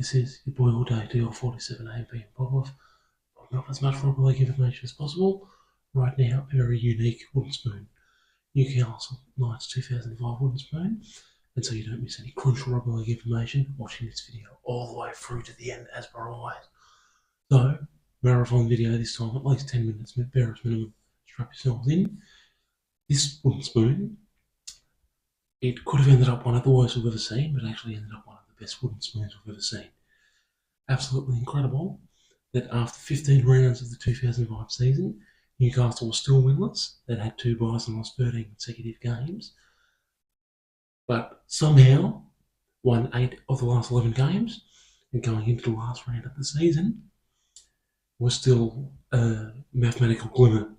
This is your boy all day deal 47 AM PM pop-off. Putting up as much rugby league information as possible. Right now, a very unique wooden spoon. Newcastle Knights 2005 wooden spoon. And so you don't miss any crucial rugby league information watching this video all the way through to the end as per always. So, marathon video this time, at least 10 minutes, barest minimum. Strap yourselves in. This wooden spoon, it could have ended up one of the worst we've ever seen, but actually ended up one of the best wooden spoons we've ever seen. Absolutely incredible that after 15 rounds of the 2005 season, Newcastle was still winless. They'd had 2 byes and lost 13 consecutive games, but somehow won 8 of the last 11 games, and going into the last round of the season was still a mathematical glimmer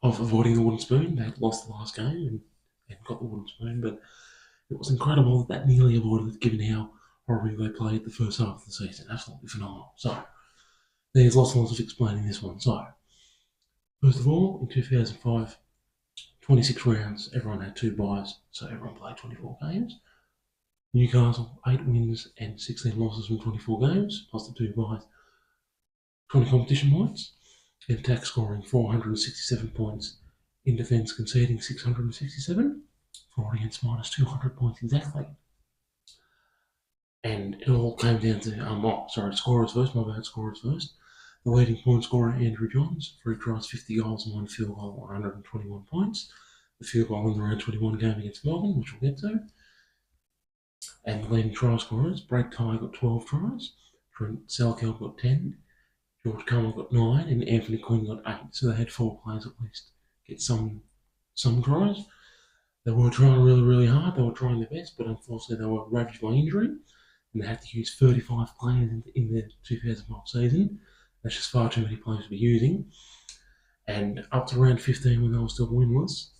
of avoiding the wooden spoon. They'd lost the last game and got the wooden spoon, but it was incredible that nearly avoided it given how horribly they played the first half of the season. Absolutely phenomenal. So, there's lots and lots of explaining this one. So, first of all, in 2005, 26 rounds, everyone had 2 byes, so everyone played 24 games. Newcastle, 8 wins and 16 losses from 24 games, plus the 2 byes, 20 competition points. In attack scoring 467 points, in defence conceding 667, for against minus 200 points exactly. And it all came down to, scorers first, scorers first. The leading point scorer, Andrew Johns, 3 tries, 50 goals and 1 field goal, 121 points. The field goal in the round 21 game against Melbourne, which we'll get to. And the leading try scorers, Brad Ty got 12 tries, Trent Salkel got 10, George Carmel got 9, and Anthony Quinn got 8. So they had 4 players at least get some tries. They were trying really, really hard. They were trying their best, but unfortunately they were ravaged by injury, and they had to use 35 players in the 2005 season. That's just far too many players to be using. And up to round 15, when they were still winless,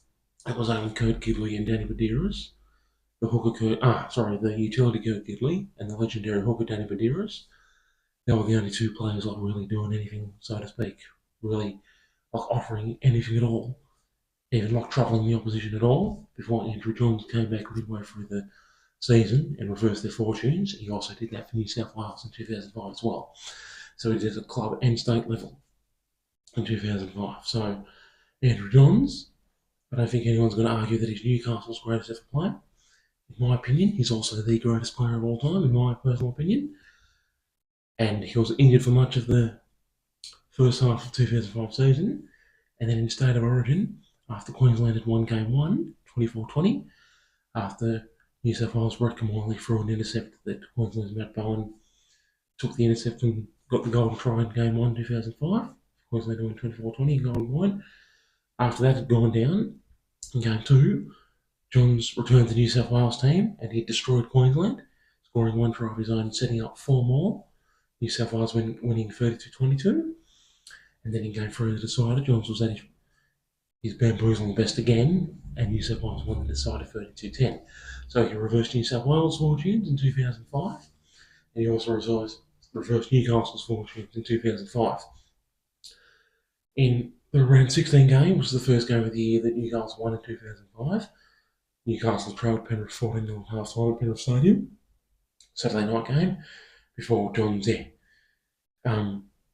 it was only Kurt Gidley and Danny Badiris, the utility Kurt Gidley and the legendary hooker Danny Badiris. They were the only 2 players like really doing anything, so to speak, really like offering anything at all, even like troubling the opposition at all, before Andrew Johns came back midway through the season and reversed their fortunes. He also did that for New South Wales in 2005 as well. So he did at club and state level in 2005. So Andrew Johns, I don't think anyone's going to argue that he's Newcastle's greatest ever player. In my opinion, he's also the greatest player of all time, in my personal opinion. And he was injured for much of the first half of the 2005 season. And then in State of Origin, after Queensland had won Game 1, 24-20, after New South Wales Brett Kamali threw an intercept that Queensland's Matt Bowen took the intercept and got the golden try in Game 1, 2005. Queensland won 24-20, golden win. After that had gone down, in Game 2, Johns returned to the New South Wales team and he destroyed Queensland, scoring 1 try of his own, setting up 4 more. New South Wales winning 32-22. And then in Game 3 of the decider, Johns was at his bamboozling best again, and New South Wales won the decider 32-10. So he reversed New South Wales' fortunes in 2005, and he also reversed Newcastle's fortunes in 2005. In the round 16 game, which was the first game of the year that Newcastle won in 2005, Newcastle trailed Penrith 14-0 at half-time at Penrith Stadium, Saturday night game, before Johns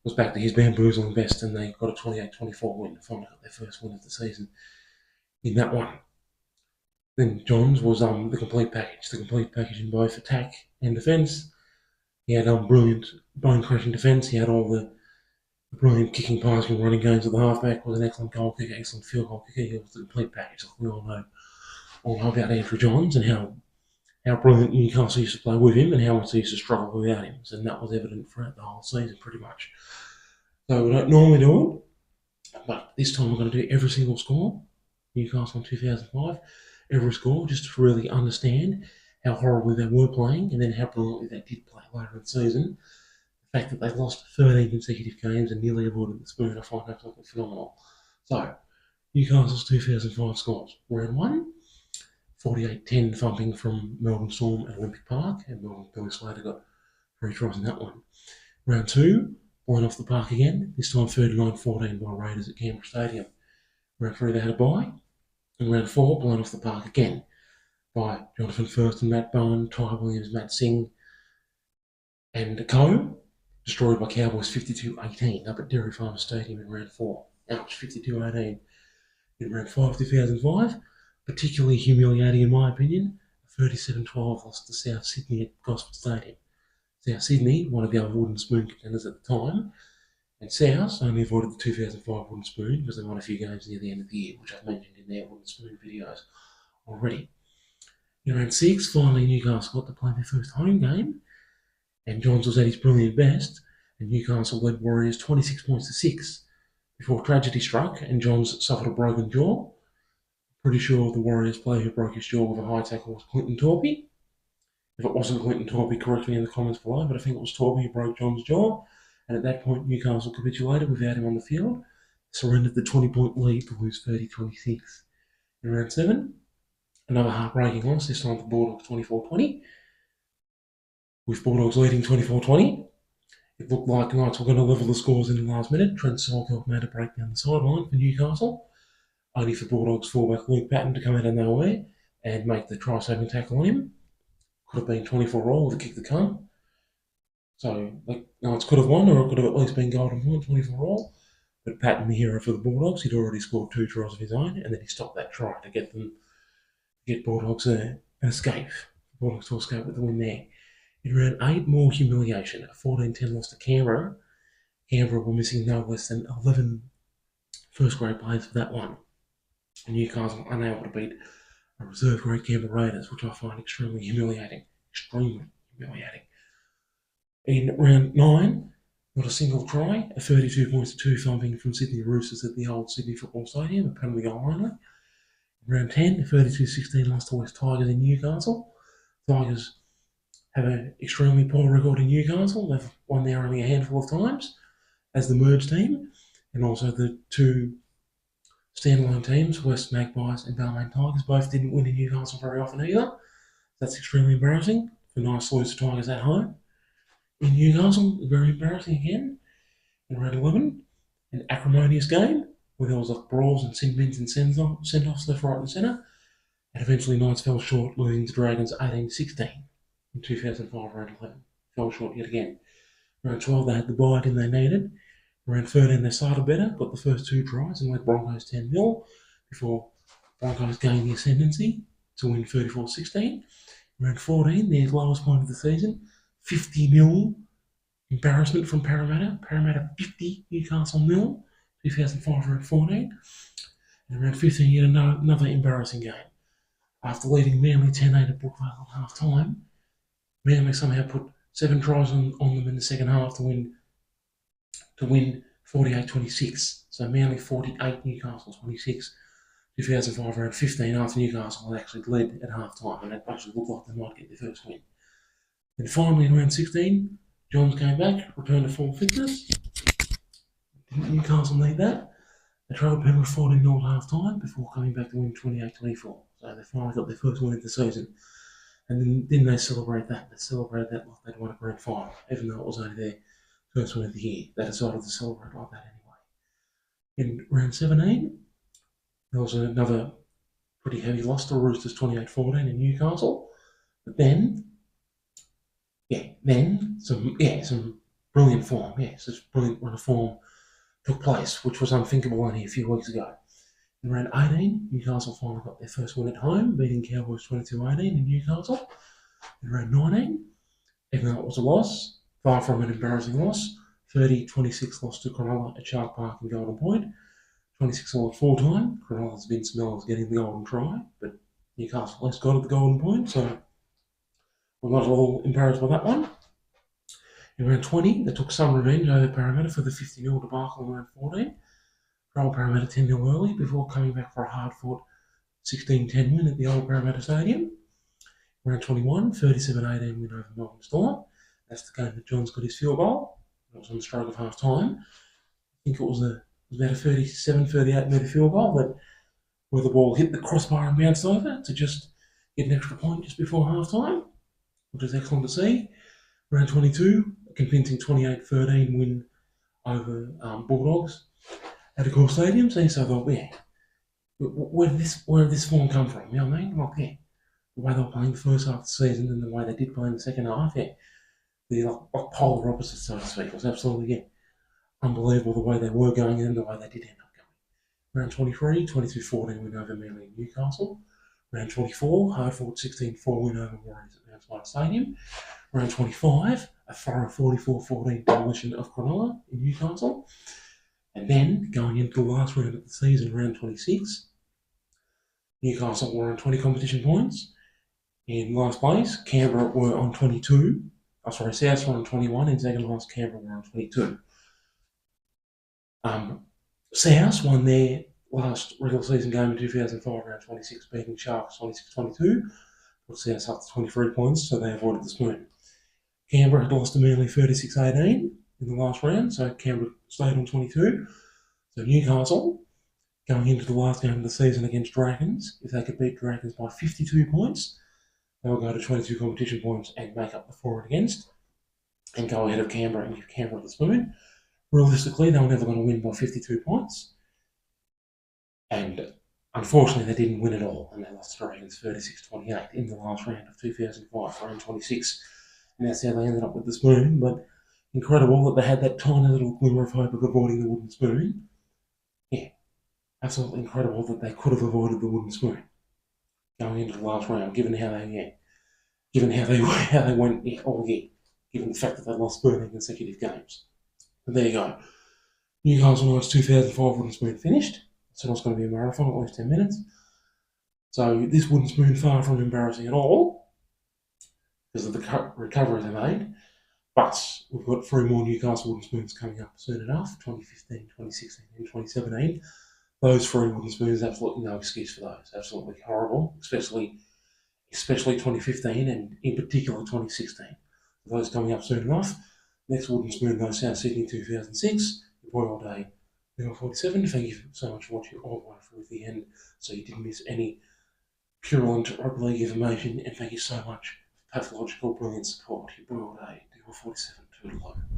was back to his bamboozling best, and they got a 28-24 win, finally got their first win of the season in that one. Then Johns was the complete package in both attack and defence. He had brilliant bone-crushing defence. He had all the brilliant kicking, passing, running games at the halfback. Was an excellent goal kicker, excellent field goal kicker. He was the complete package. We all know about Andrew Johns and how brilliant Newcastle used to play with him and how much they used to struggle without him. And that was evident throughout the whole season, pretty much. So we don't normally do it, but this time we're going to do every single score, Newcastle in 2005, every score, just to really understand how horribly they were playing and then how brilliantly they did play later in the season. The fact that they lost 13 consecutive games and nearly avoided the spoon, I find absolutely phenomenal. So, Newcastle's 2005 scores. Round 1, 48-10 thumping from Melbourne Storm at Olympic Park, and Melbourne Billy Slater got 3 tries in that one. Round 2, blown off the park again, this time 39-14 by Raiders at Canberra Stadium. Round 3 they had a bye, and round 4 blown off the park again by Jonathan First and Matt Bowen, Ty Williams, Matt Singh, And Co. destroyed by Cowboys 52-18 up at Dairy Farm Stadium in round 4. Ouch, 52-18 in round 5 2005. Particularly humiliating in my opinion. 37-12 lost to South Sydney at Gosford Stadium. South Sydney, one of the other wooden spoon contenders at the time, and South only avoided the 2005 wooden spoon because they won a few games near the end of the year, which I've mentioned in their wooden spoon videos already. In round 6, finally Newcastle got to play their first home game, and Johns was at his brilliant best, and Newcastle led Warriors 26 points to 6 before tragedy struck and Johns suffered a broken jaw. Pretty sure the Warriors player who broke his jaw with a high tackle was Clinton Torpey. If it wasn't Clinton Torpey, correct me in the comments below, but I think it was Torpey who broke John's jaw. And at that point, Newcastle capitulated without him on the field, surrendered the 20-point lead to lose 30-26. In round 7, another heartbreaking loss, this time for Bulldogs 24-20. With Bulldogs leading 24-20, it looked like Knights were going to level the scores in the last minute. Trent Solkirk made a break down the sideline for Newcastle, only for Bulldogs fullback Luke Patton to come out of nowhere and make the try-saving tackle on him. Could have been 24-all with a kick the come. So, Knights could have won, or it could have at least been golden point, 24-all. But Patton, the hero for the Bulldogs, he'd already scored 2 tries of his own, and then he stopped that try to get Bulldogs an escape. Bulldogs to escape with the win there. In round 8, more humiliation. A 14-10 loss to Canberra. Canberra were missing no less than 11 first-grade players for that one. And Newcastle unable to beat a reserve-grade Canberra Raiders, which I find extremely humiliating. Extremely humiliating. In round 9, not a single try, a 32 points to 2 thumping from Sydney Roosters at the old Sydney Football Stadium, a penalty goal only. In round 10, a 32-16 loss to West Tigers in Newcastle. Tigers have an extremely poor record in Newcastle. They've won there only a handful of times as the merged team, and also the 2 standalone teams, West Magpies and Balmain Tigers, both didn't win in Newcastle very often either. That's extremely embarrassing for nice lose to Tigers at home. In Newcastle, very embarrassing again. In round 11, an acrimonious game where there was brawls and sin bins and send-offs left, right and centre. And eventually Knights fell short, losing to Dragons 18-16 in 2005 round 11. Fell short yet again. Round 12, they had the bite in they needed. Round 13, they started better, got the first 2 tries and led Broncos 10-0 before Broncos gained the ascendancy to win 34-16. Round 14, their lowest point of the season, 50-0 embarrassment from Parramatta. Parramatta 50, Newcastle 0, 2005 round 14. And round 15, yet another embarrassing game. After leading Manly 10-8 at Brookvale at half time, Manly somehow put 7 tries on them in the second half to win 48-26. So Manly 48, Newcastle 26. 2005 round 15 after Newcastle had actually led at half time, and it actually looked like they might get their first win. Then finally in round 16, Johns came back, returned to full fitness. Didn't Newcastle need that? They trailed Penrith 14-0 at half time before coming back to win 28-24. So they finally got their first win of the season. And then they celebrate that. They celebrated that like they'd won a grand final, even though it was only their first win of the year. They decided to celebrate like that anyway. In round 17, there was another pretty heavy loss to Roosters 28-14 in Newcastle. But then some brilliant form. Such brilliant run of form took place, which was unthinkable only a few weeks ago. In round 18, Newcastle finally got their first win at home, beating Cowboys 22-18 in Newcastle. In round 19, even though it was a loss, far from an embarrassing loss, 30-26 loss to Cronulla at Shark Park and Golden Point. 26-all at full time. Cronulla's Vince Miller's getting the golden try, but Newcastle at least got at the Golden Point, so we're not at all embarrassed by that one. In round 20, they took some revenge over Parramatta for the 50-0 debacle in round 14. Rolled Parramatta 10-0 early before coming back for a hard-fought 16-10 win at the old Parramatta Stadium. Round 21, 37-18 win over Melbourne Storm. That's the game that Johns got his field goal. It was on the stroke of half-time. I think it was about a 38 metre field goal, but where the ball hit the crossbar and bounced over to just get an extra point just before half-time, which is excellent to see. Round 22, a convincing 28-13 win over Bulldogs at Accor Stadium. So I thought, where did this form come from? You know what I mean? The way they were playing the first half of the season and the way they did play in the second half, like polar opposites, so to speak. It was absolutely unbelievable the way they were going and the way they did end up going. Round 23, 22-14 win over Manly and Newcastle. Round 24, hard fought 16-4 win over Warriors at Mount Smart Stadium. Round 25, a thorough 44-14 demolition of Cronulla in Newcastle. And then, going into the last round of the season, round 26, Newcastle were on 20 competition points. In last place, Canberra were on 22. South were on 21. In second last, Canberra were on 22. South won their last regular season game in 2005, round 26, beating Sharks 26-22. Put South up to 23 points, so they avoided the spoon. Canberra had lost to Manly 36-18 in the last round, so Canberra stayed on 22. So Newcastle, going into the last game of the season against Dragons, if they could beat Dragons by 52 points, they will go to 22 competition points and make up the for and against, and go ahead of Canberra and give Canberra the spoon. Realistically, they were never going to win by 52 points. And unfortunately, they didn't win at all, and they lost to Dragons 36-28 in the last round of 2005, round 26. And that's how they ended up with the spoon. But incredible that they had that tiny little glimmer of hope of avoiding the wooden spoon. Yeah, absolutely incredible that they could have avoided the wooden spoon going into the last round, given how they went all year, given the fact that they lost 13 consecutive games. But there you go. Newcastle Knights 2005 wooden spoon finished. So it's going to be a marathon, at least 10 minutes. So this wooden spoon, far from embarrassing at all, because of the recovery they made. But we've got 3 more Newcastle wooden spoons coming up soon enough, 2015, 2016 and 2017. Those 3 wooden spoons, absolutely no excuse for those. Absolutely horrible, especially 2015 and in particular 2016. Those coming up soon enough. Next wooden spoon goes South Sydney 2006. Your boy all day, 47. Thank you so much for watching all the way through the end, so you didn't miss any purulent rugby league information. And thank you so much for pathological brilliant support. Your boy all day, 47. Toodaloo.